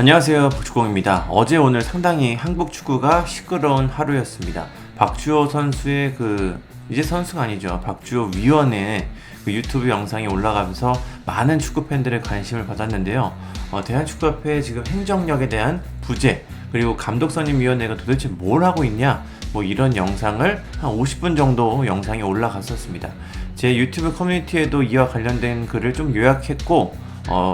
안녕하세요, 박주공입니다. 어제 오늘 상당히 한국 축구가 시끄러운 하루였습니다. 박주호 선수의 이제 선수가 아니죠. 박주호 위원의 유튜브 영상이 올라가면서 많은 축구 팬들의 관심을 받았는데요. 대한축구협회 지금 행정력에 대한 부재, 그리고 감독선임위원회가 도대체 뭘 하고 있냐, 이런 영상을 한 50분 정도 영상이 올라갔었습니다. 제 유튜브 커뮤니티에도 이와 관련된 글을 좀 요약했고,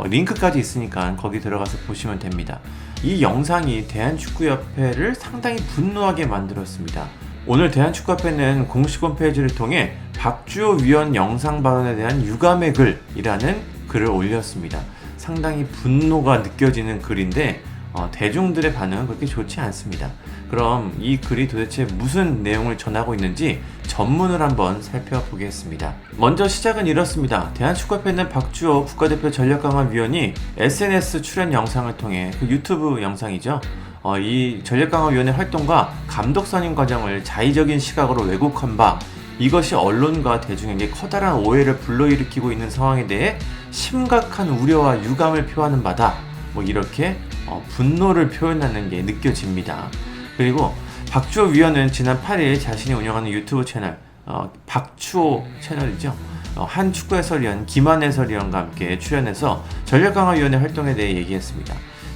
링크까지 있으니까 거기 들어가서 보시면 됩니다. 이 영상이 대한축구협회를 상당히 분노하게 만들었습니다. 오늘 대한축구협회는 공식 홈페이지를 통해 박주호 위원 영상 발언에 대한 유감의 글이라는 글을 올렸습니다. 상당히 분노가 느껴지는 글인데 대중들의 반응은 그렇게 좋지 않습니다. 그럼 이 글이 도대체 무슨 내용을 전하고 있는지 전문을 한번 살펴보겠습니다. 먼저 시작은 이렇습니다. 대한축구협회는 박주호 국가대표 전력강화위원이 SNS 출연 영상을 통해 유튜브 영상이죠. 이 전력강화위원회 활동과 감독 선임 과정을 자의적인 시각으로 왜곡한 바, 이것이 언론과 대중에게 커다란 오해를 불러일으키고 있는 상황에 대해 심각한 우려와 유감을 표하는 바다. 이렇게 분노를 표현하는 게 느껴집니다. 그리고 박주호 위원은 지난 8일 자신이 운영하는 유튜브 채널 박주호 채널이죠. 한 축구 해설위원 김한 해설위원과 함께 출연해서 전력강화위원회 활동에 대해 얘기했습니다.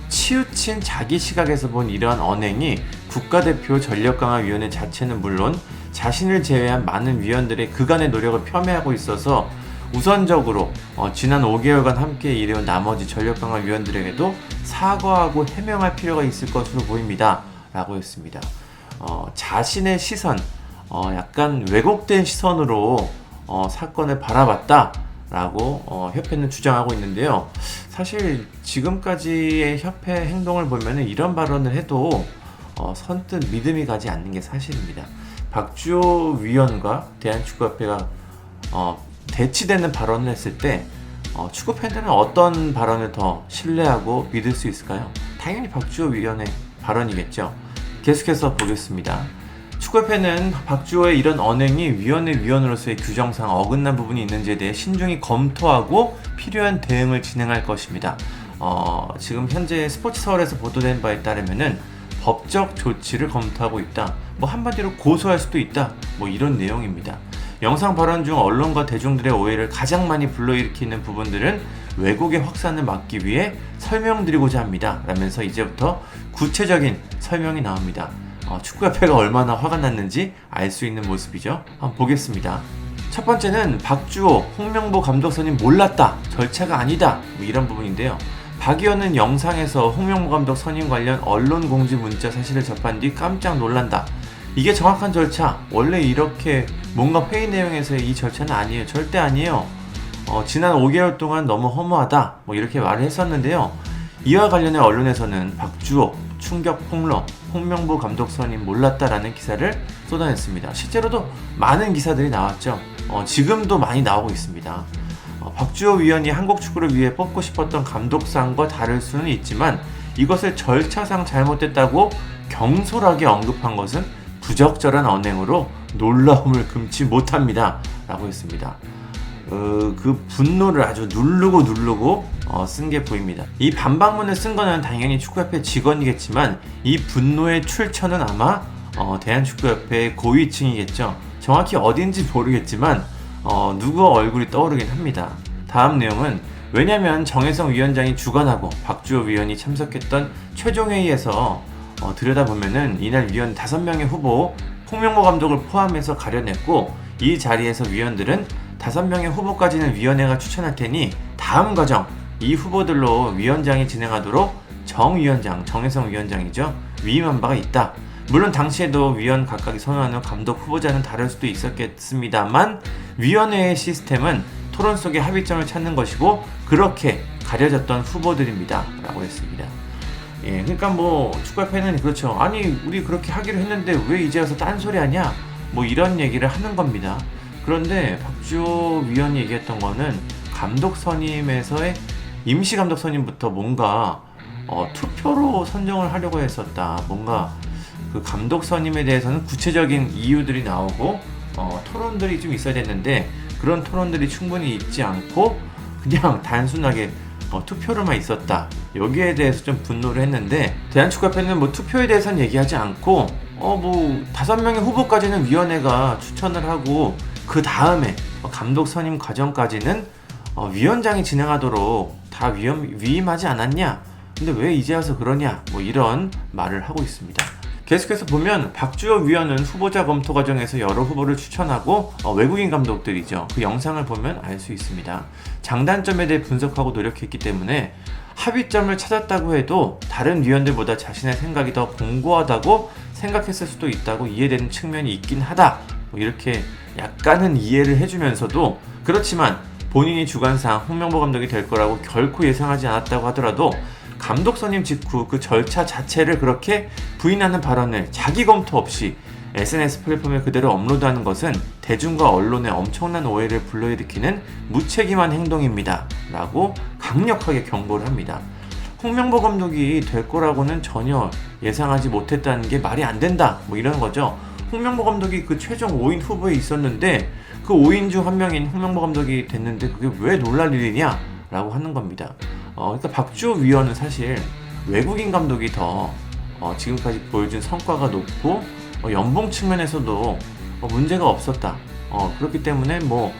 치우친 자기 시각에서 본 이러한 언행이 국가대표 전력강화위원회 자체는 물론 자신을 제외한 많은 위원들의 그간의 노력을 폄훼하고 있어서 우선적으로 지난 5개월간 함께 일해온 나머지 전력강화위원들에게도 사과하고 해명할 필요가 있을 것으로 보입니다. 라고 했습니다. 자신의 시선, 약간 왜곡된 시선으로 사건을 바라봤다 라고 협회는 주장하고 있는데요. 사실 지금까지의 협회 행동을 보면 이런 발언을 해도 선뜻 믿음이 가지 않는 게 사실입니다. 박주호 위원과 대한축구협회가 대치되는 발언을 했을 때 축구 팬들은 어떤 발언을 더 신뢰하고 믿을 수 있을까요? 당연히 박주호 위원의 발언이겠죠. 계속해서 보겠습니다. 축구협회는 박주호의 이런 언행이 위원회 위원으로서의 규정상 어긋난 부분이 있는지에 대해 신중히 검토하고 필요한 대응을 진행할 것입니다. 지금 현재 스포츠서울에서 보도된 바에 따르면은 법적 조치를 검토하고 있다. 한마디로 고소할 수도 있다. 이런 내용입니다. 영상 발언 중 언론과 대중들의 오해를 가장 많이 불러일으키는 부분들은 왜곡의 확산을 막기 위해 설명드리고자 합니다. 라면서 이제부터 구체적인 설명이 나옵니다. 축구협회가 얼마나 화가 났는지 알 수 있는 모습이죠. 한번 보겠습니다. 첫 번째는 박주호, 홍명보 감독 선임 몰랐다, 절차가 아니다, 이런 부분인데요. 박 의원은 영상에서 홍명보 감독 선임 관련 언론 공지 문자 사실을 접한 뒤 깜짝 놀란다. 이게 정확한 절차, 원래 이렇게 뭔가 회의 내용에서의 이 절차는 아니에요. 절대 아니에요. 지난 5개월 동안 너무 허무하다, 이렇게 말을 했었는데요. 이와 관련해 언론에서는 박주호, 충격 폭로, 홍명보 감독 선임 몰랐다라는 기사를 쏟아냈습니다. 실제로도 많은 기사들이 나왔죠. 지금도 많이 나오고 있습니다. 박주호 위원이 한국 축구를 위해 뽑고 싶었던 감독상과 다를 수는 있지만 이것을 절차상 잘못됐다고 경솔하게 언급한 것은 부적절한 언행으로 놀라움을 금치 못합니다. 라고 했습니다. 그 분노를 아주 누르고 쓴 게 보입니다. 이 반박문을 쓴 거는 당연히 축구협회 직원이겠지만 이 분노의 출처는 아마 대한축구협회의 고위층이겠죠. 정확히 어딘지 모르겠지만 누구 얼굴이 떠오르긴 합니다. 다음 내용은 왜냐면 정혜성 위원장이 주관하고 박주호 위원이 참석했던 최종회의에서 들여다보면은 이날 위원 5명의 후보 홍명보 감독을 포함해서 가려냈고 이 자리에서 위원들은 5명의 후보까지는 위원회가 추천할 테니 다음 과정 이 후보들로 위원장이 진행하도록 정혜성 위원장이죠. 위임한 바가 있다. 물론 당시에도 위원 각각이 선호하는 감독 후보자는 다를 수도 있었겠습니다만 위원회의 시스템은 토론 속에 합의점을 찾는 것이고 그렇게 가려졌던 후보들입니다. 라고 했습니다. 예, 그러니까 축구협회는 그렇죠. 아니 우리 그렇게 하기로 했는데 왜 이제 와서 딴소리 하냐? 이런 얘기를 하는 겁니다. 그런데 박주호 위원이 얘기했던 거는 감독 선임에서의 임시 감독 선임부터 뭔가 투표로 선정을 하려고 했었다. 뭔가 그 감독 선임에 대해서는 구체적인 이유들이 나오고 토론들이 좀 있어야 됐는데 그런 토론들이 충분히 있지 않고 그냥 단순하게 투표로만 있었다. 여기에 대해서 좀 분노를 했는데 대한축구협회는 뭐 투표에 대해서는 얘기하지 않고 뭐 5명의 후보까지는 위원회가 추천을 하고 그 다음에 감독 선임 과정까지는 위원장이 진행하도록 다 위임하지 않았냐? 근데 왜 이제 와서 그러냐? 뭐 이런 말을 하고 있습니다. 계속해서 보면 박주호 위원은 후보자 검토 과정에서 여러 후보를 추천하고 외국인 감독들이죠. 그 영상을 보면 알 수 있습니다. 장단점에 대해 분석하고 노력했기 때문에 합의점을 찾았다고 해도 다른 위원들보다 자신의 생각이 더 공고하다고 생각했을 수도 있다고 이해되는 측면이 있긴 하다. 뭐 이렇게 약간은 이해를 해주면서도 그렇지만 본인이 주관상 홍명보 감독이 될 거라고 결코 예상하지 않았다고 하더라도 감독 선임 직후 그 절차 자체를 그렇게 부인하는 발언을 자기 검토 없이 SNS 플랫폼에 그대로 업로드하는 것은 대중과 언론에 엄청난 오해를 불러일으키는 무책임한 행동입니다. 라고 강력하게 경고를 합니다. 홍명보 감독이 될 거라고는 전혀 예상하지 못했다는 게 말이 안 된다. 뭐 이런 거죠. 홍명보 감독이 그 최종 5인 후보에 있었는데 그 5인 중 한 명인 홍명보 감독이 됐는데 그게 왜 놀랄 일이냐? 라고 하는 겁니다. 그러니까 박주호 위원은 사실 외국인 감독이 더 지금까지 보여준 성과가 높고 연봉 측면에서도 문제가 없었다. 그렇기 때문에 뭐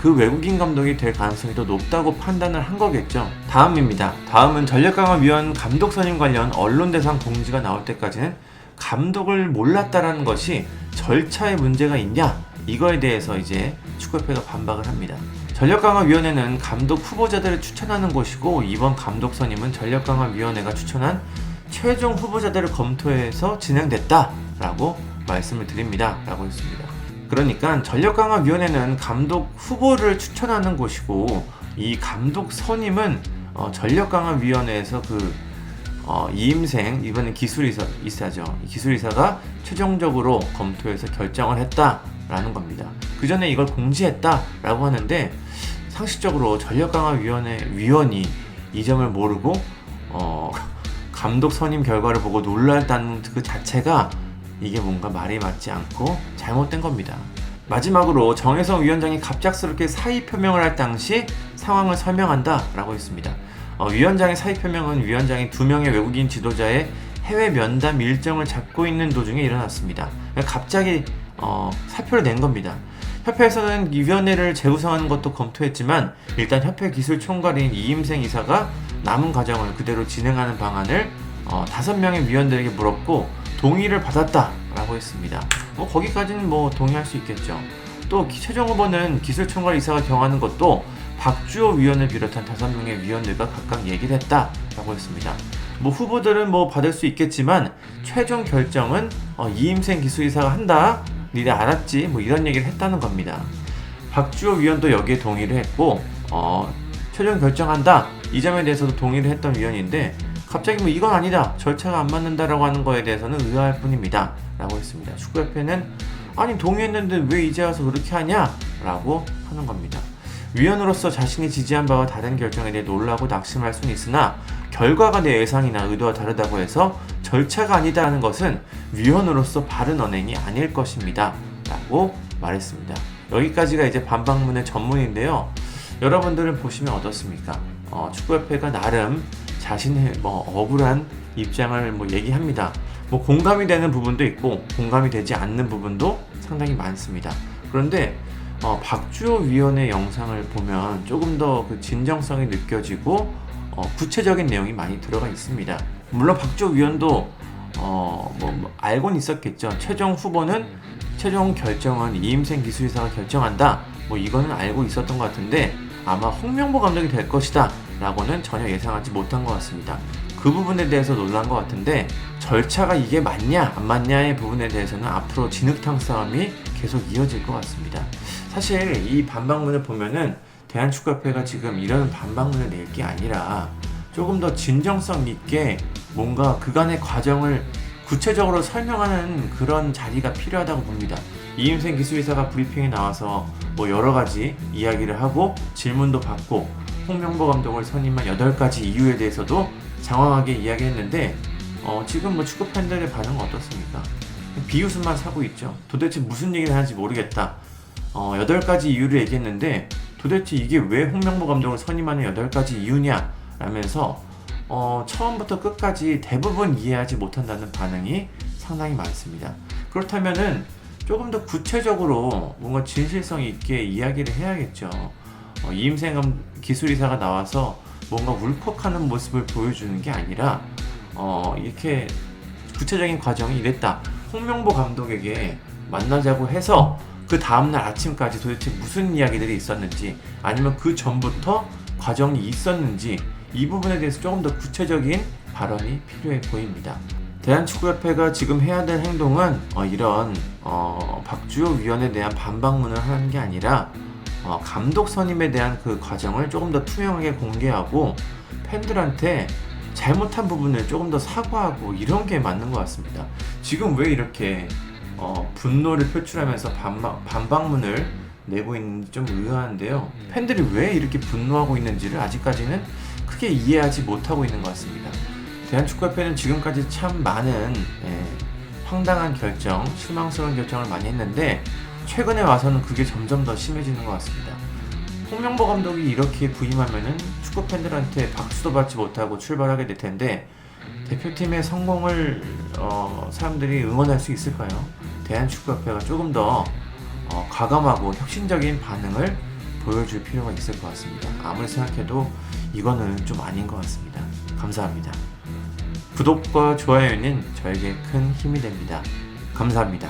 그 외국인 감독이 될 가능성이 더 높다고 판단을 한 거겠죠. 다음입니다. 다음은 전력강화위원 감독 선임 관련 언론 대상 공지가 나올 때까지는 감독을 몰랐다라는 것이 절차에 문제가 있냐? 이거에 대해서 이제 축구협회가 반박을 합니다. 전력강화위원회는 감독 후보자들을 추천하는 곳이고 이번 감독 선임은 전력강화위원회가 추천한 최종 후보자들을 검토해서 진행됐다라고 말씀을 드립니다. 라고 했습니다. 그러니까 전력강화위원회는 감독 후보를 추천하는 곳이고 이 감독 선임은 전력강화위원회에서 이임생, 이번엔 기술이사죠. 기술이사가 최종적으로 검토해서 결정을 했다라는 겁니다. 그 전에 이걸 공지했다라고 하는데 상식적으로 전력강화위원회 위원이 이 점을 모르고 감독 선임 결과를 보고 놀랐다는 그 자체가 이게 뭔가 말이 맞지 않고 잘못된 겁니다. 마지막으로 정혜성 위원장이 갑작스럽게 사의 표명을 할 당시 상황을 설명한다 라고 했습니다. 위원장의 사의 표명은 위원장이 2명의 외국인 지도자의 해외 면담 일정을 잡고 있는 도중에 일어났습니다. 갑자기 사표를 낸 겁니다. 협회에서는 이 위원회를 재구성하는 것도 검토했지만 일단 협회 기술총괄인 이임생 이사가 남은 과정을 그대로 진행하는 방안을 5명의 위원들에게 물었고 동의를 받았다라고 했습니다. 거기까지는 뭐 동의할 수 있겠죠. 또 최종 후보는 기술총괄 이사가 정하는 것도 박주호 위원을 비롯한 5명의 위원들과 각각 얘기를 했다라고 했습니다. 뭐 후보들은 뭐 받을 수 있겠지만 최종 결정은 이임생 기술이사가 한다. 니네 알았지? 뭐 이런 얘기를 했다는 겁니다. 박주호 위원도 여기에 동의를 했고 최종 결정한다. 이 점에 대해서도 동의를 했던 위원인데 갑자기 뭐 이건 아니다. 절차가 안 맞는다라고 하는 거에 대해서는 의아할 뿐입니다. 라고 했습니다. 축구협회는 아니 동의했는데 왜 이제 와서 그렇게 하냐? 라고 하는 겁니다. 위원으로서 자신이 지지한 바와 다른 결정에 대해 놀라고 낙심할 수는 있으나 결과가 내 예상이나 의도와 다르다고 해서 절차가 아니다라는 것은 위원으로서 바른 언행이 아닐 것입니다. 라고 말했습니다. 여기까지가 이제 반박문의 전문인데요. 여러분들은 보시면 어떻습니까? 축구협회가 나름 자신의 억울한 입장을 얘기합니다. 공감이 되는 부분도 있고 공감이 되지 않는 부분도 상당히 많습니다. 그런데 박주호 위원의 영상을 보면 조금 더 그 진정성이 느껴지고 구체적인 내용이 많이 들어가 있습니다. 물론 박주호 위원도 알고는 있었겠죠. 최종 결정은 이임생 기술이사가 결정한다. 이거는 알고 있었던 것 같은데 아마 홍명보 감독이 될 것이다 라고는 전혀 예상하지 못한 것 같습니다. 그 부분에 대해서 놀란 것 같은데 절차가 이게 맞냐 안 맞냐의 부분에 대해서는 앞으로 진흙탕 싸움이 계속 이어질 것 같습니다. 사실 이 반박문을 보면은 대한축구협회가 지금 이런 반박문을 낼 게 아니라 조금 더 진정성 있게 뭔가 그간의 과정을 구체적으로 설명하는 그런 자리가 필요하다고 봅니다. 이임생 기술이사가 브리핑에 나와서 여러 가지 이야기를 하고 질문도 받고 홍명보 감독을 선임한 8가지 이유에 대해서도 장황하게 이야기했는데 지금 축구 팬들의 반응은 어떻습니까? 비웃음만 사고 있죠. 도대체 무슨 얘기를 하는지 모르겠다. 8가지 이유를 얘기했는데 도대체 이게 왜 홍명보 감독을 선임하는 8가지 이유냐 라면서 처음부터 끝까지 대부분 이해하지 못한다는 반응이 상당히 많습니다. 그렇다면은 조금 더 구체적으로 뭔가 진실성 있게 이야기를 해야겠죠. 이임생 기술이사가 나와서 뭔가 울컥하는 모습을 보여주는 게 아니라 이렇게 구체적인 과정이 이랬다. 홍명보 감독에게 만나자고 해서 그 다음날 아침까지 도대체 무슨 이야기들이 있었는지, 아니면 그 전부터 과정이 있었는지, 이 부분에 대해서 조금 더 구체적인 발언이 필요해 보입니다. 대한축구협회가 지금 해야 될 행동은 이런 박주호 위원에 대한 반박문을 하는 게 아니라 감독 선임에 대한 그 과정을 조금 더 투명하게 공개하고 팬들한테 잘못한 부분을 조금 더 사과하고, 이런 게 맞는 것 같습니다. 지금 왜 이렇게 분노를 표출하면서 반박문을 내고 있는지 좀 의아한데요. 팬들이 왜 이렇게 분노하고 있는지를 아직까지는 크게 이해하지 못하고 있는 것 같습니다. 대한축구협회는 지금까지 참 많은 황당한 결정, 실망스러운 결정을 많이 했는데 최근에 와서는 그게 점점 더 심해지는 것 같습니다. 홍명보 감독이 이렇게 부임하면은 축구 팬들한테 박수도 받지 못하고 출발하게 될 텐데, 대표팀의 성공을 사람들이 응원할 수 있을까요? 대한축구협회가 조금 더 과감하고 혁신적인 반응을 보여줄 필요가 있을 것 같습니다. 아무리 생각해도 이거는 좀 아닌 것 같습니다. 감사합니다. 구독과 좋아요는 저에게 큰 힘이 됩니다. 감사합니다.